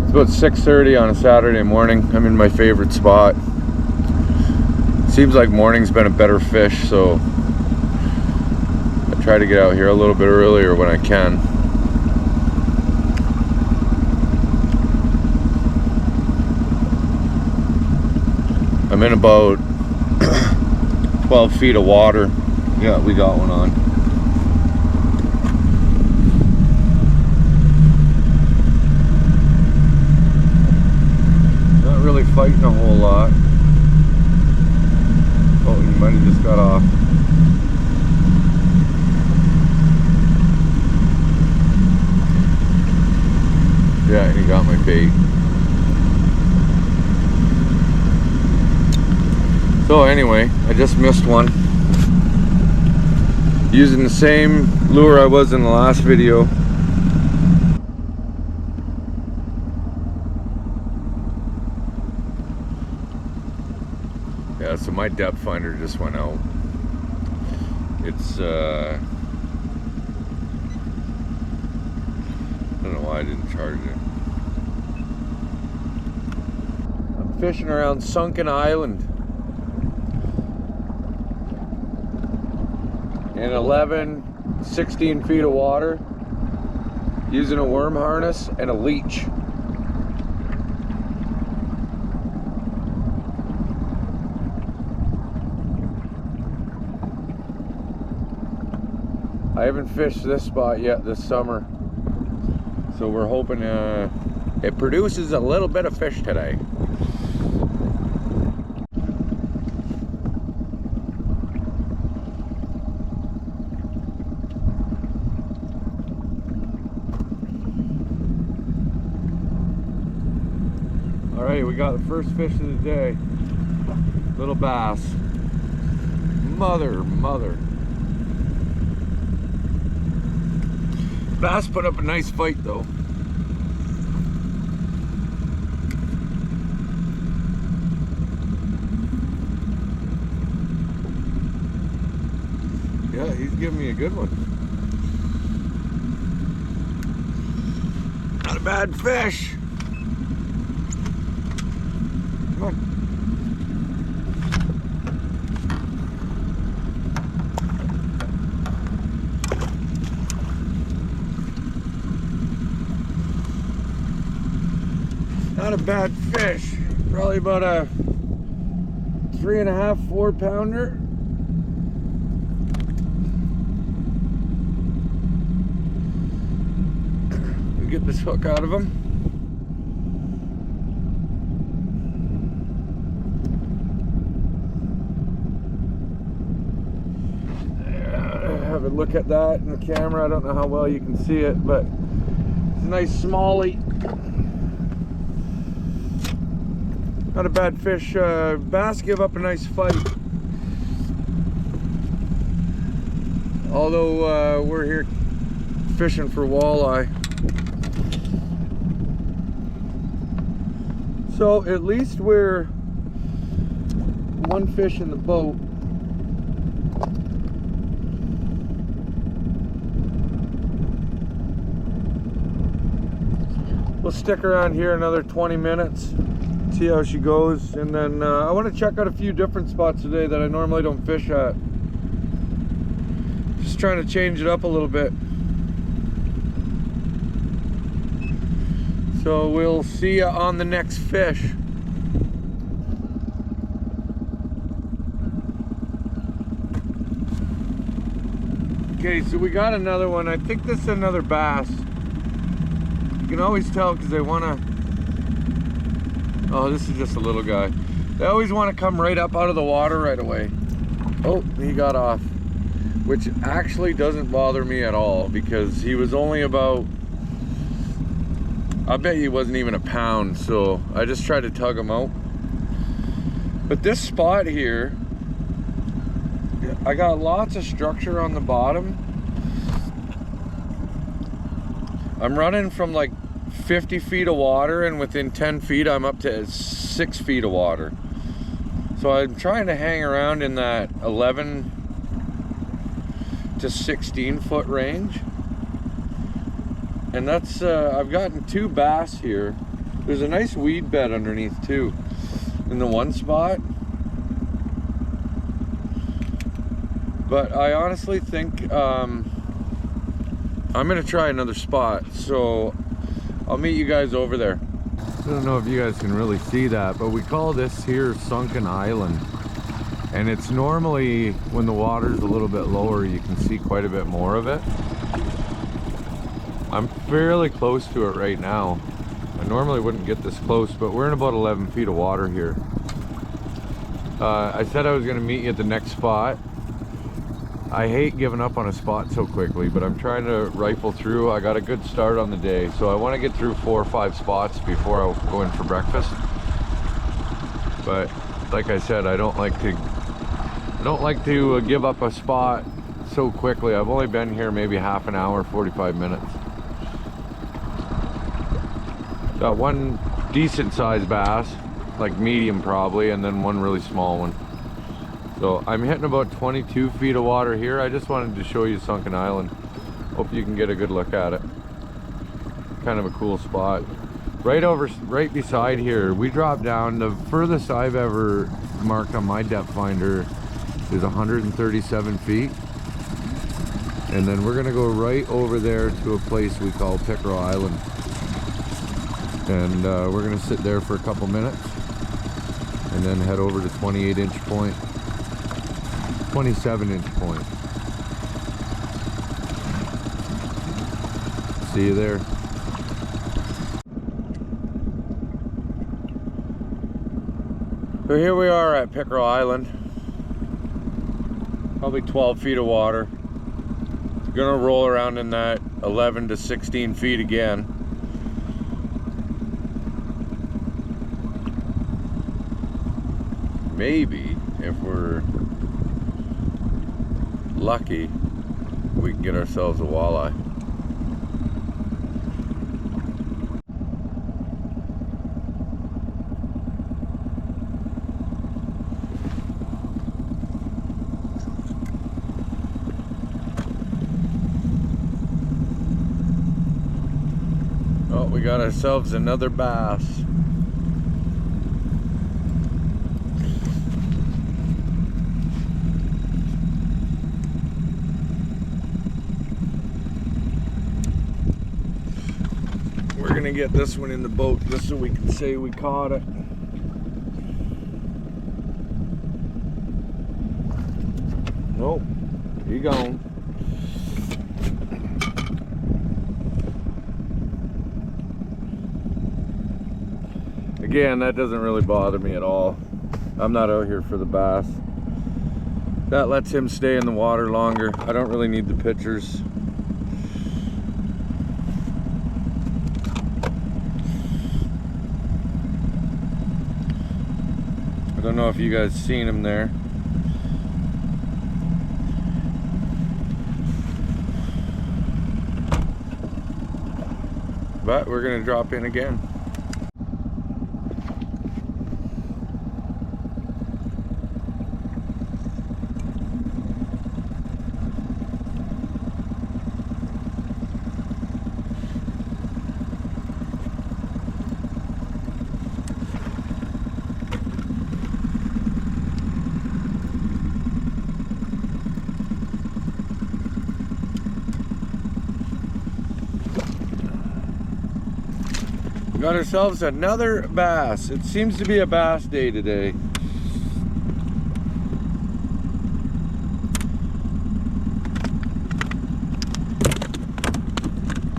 It's about 6:30 on a Saturday morning. I'm in my favorite spot. Seems like morning's been a better fish, so I try to get out here a little bit earlier when I can. I'm in about 12 feet of water. Yeah, we got one on. Not really fighting a whole lot. Oh, he might have just got off. Yeah, he got my bait. So anyway, I just missed one. Using the same lure I was in the last video. Yeah, so my depth finder just went out. It's I don't know why I didn't charge it. I'm fishing around Sunken Island in 16 feet of water, using a worm harness and a leech. I haven't fished this spot yet this summer, so we're hoping it produces a little bit of fish today. Alright, we got the first fish of the day. Little bass. Mother. Bass put up a nice fight though. Yeah, he's giving me a good one. Not a bad fish. Come on. Not a bad fish. Probably about a 3.5, 4 pounder. Get this hook out of him. Have a look at that in the camera. I don't know how well you can see it, but it's a nice smallie. Not a bad fish. Bass give up a nice fight. Although we're here fishing for walleye. So at least we're one fish in the boat. We'll stick around here another 20 minutes, see how she goes, and then I want to check out a few different spots today that I normally don't fish at. Just trying to change it up a little bit. So we'll see you on the next fish. Okay, so we got another one. I think this is another bass. You can always tell because they want to... Oh, this is just a little guy. They always want to come right up out of the water right away. Oh, he got off. Which actually doesn't bother me at all because he was only about... I bet he wasn't even a pound, so I just tried to tug him out. But this spot here, I got lots of structure on the bottom. I'm running from like 50 feet of water, and within 10 feet I'm up to 6 feet of water. So I'm trying to hang around in that 11 to 16 foot range. And that's, I've gotten 2 bass here. There's a nice weed bed underneath too, in the one spot. But I honestly think I'm gonna try another spot, so I'll meet you guys over there. I don't know if you guys can really see that, but we call this here Sunken Island. And it's normally, when the water's a little bit lower, you can see quite a bit more of it. I'm fairly close to it right now. I normally wouldn't get this close, but we're in about 11 feet of water here. I said I was gonna meet you at the next spot. I hate giving up on a spot so quickly, but I'm trying to rifle through. I got a good start on the day, so I want to get through 4 or 5 spots before I go in for breakfast. But like I said, I don't like to give up a spot so quickly. I've only been here maybe half an hour, 45 minutes. Got one decent sized bass, like medium probably, and then one really small one. So I'm hitting about 22 feet of water here. I just wanted to show you Sunken Island. Hope you can get a good look at it. Kind of a cool spot. Right beside here, we dropped down. The furthest I've ever marked on my depth finder is 137 feet. And then we're gonna go right over there to a place we call Pickerel Island. And we're gonna sit there for a couple minutes and then head over to 28-inch point. 27-inch point. See you there. So here we are at Pickerel Island. Probably 12 feet of water. Gonna roll around in that 11 to 16 feet again. Maybe if we're lucky, we can get ourselves a walleye. Oh, we got ourselves another bass. We're gonna get this one in the boat just so we can say we caught it. Nope, he gone. Again, that doesn't really bother me at all. I'm not out here for the bass. That lets him stay in the water longer. I don't really need the pictures. I don't know if you guys seen him there. But we're gonna drop in again. Got ourselves another bass. It seems to be a bass day today.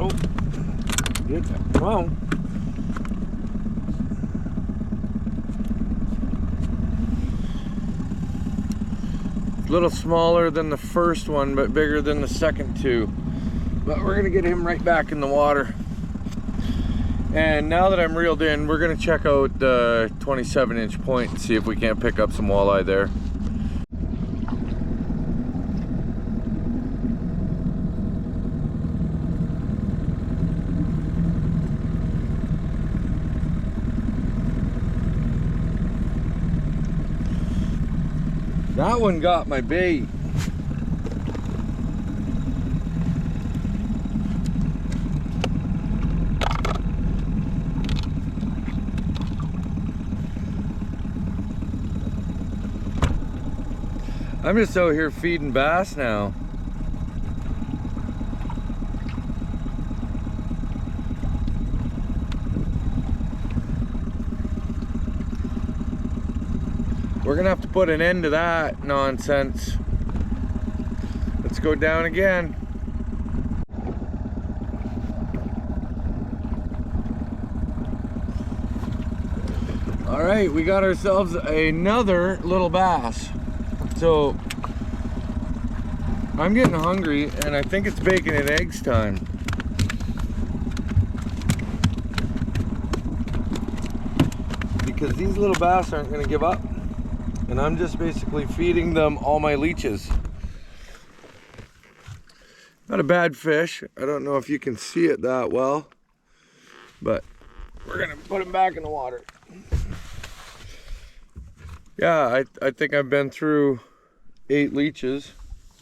Oh, come on. A little smaller than the first one, but bigger than the second two. But we're gonna get him right back in the water. And now that I'm reeled in, we're gonna check out the 27-inch point and see if we can't pick up some walleye there. That one got my bait. I'm just out here feeding bass now. We're gonna have to put an end to that nonsense. Let's go down again. All right, we got ourselves another little bass. So I'm getting hungry and I think it's bacon and eggs time. Because these little bass aren't gonna give up. And I'm just basically feeding them all my leeches. Not a bad fish. I don't know if you can see it that well, but we're gonna put him back in the water. Yeah, I think I've been through 8 leeches,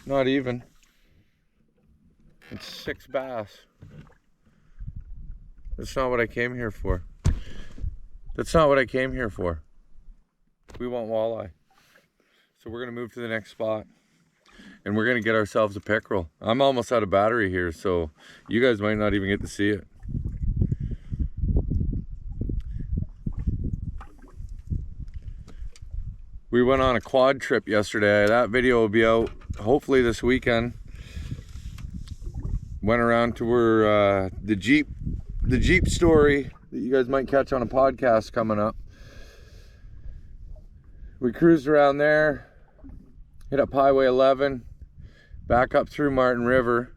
not even. It's 6 bass. That's not what I came here for. That's not what I came here for. We want walleye. So we're gonna move to the next spot and we're gonna get ourselves a pickerel. I'm almost out of battery here, so you guys might not even get to see it. We went on a quad trip yesterday. That video will be out hopefully this weekend. Went around to where the Jeep story that you guys might catch on a podcast coming up. We cruised around there, hit up Highway 11, back up through Martin River.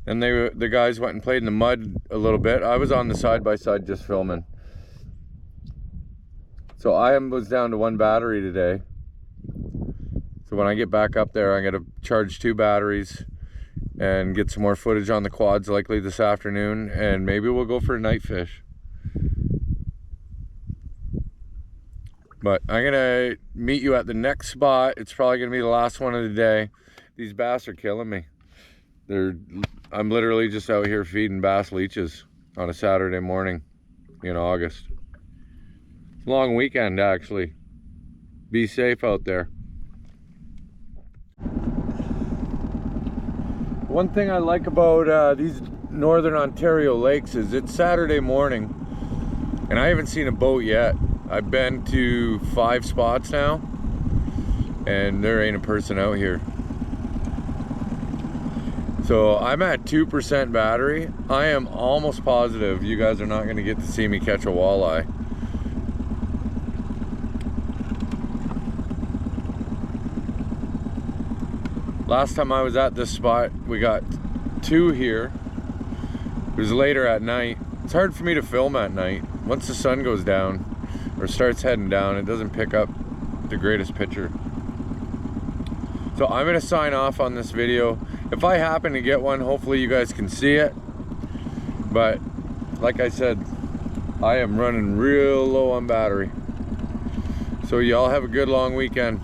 And the guys went and played in the mud a little bit. I was on the side-by-side just filming. So I was down to 1 battery today. So when I get back up there, I'm gonna charge 2 batteries and get some more footage on the quads likely this afternoon, and maybe we'll go for a night fish. But I'm gonna meet you at the next spot. It's probably gonna be the last one of the day. These bass are killing me. I'm literally just out here feeding bass leeches on a Saturday morning in August. Long weekend, actually. Be safe out there. One thing I like about these Northern Ontario lakes is it's Saturday morning and I haven't seen a boat yet. I've been to 5 spots now and there ain't a person out here. So I'm at 2% battery. I am almost positive you guys are not going to get to see me catch a walleye. Last time I was at this spot, we got 2 here. It was later at night. It's hard for me to film at night. Once the sun goes down or starts heading down, it doesn't pick up the greatest picture. So I'm gonna sign off on this video. If I happen to get one, hopefully you guys can see it. But like I said, I am running real low on battery. So y'all have a good long weekend.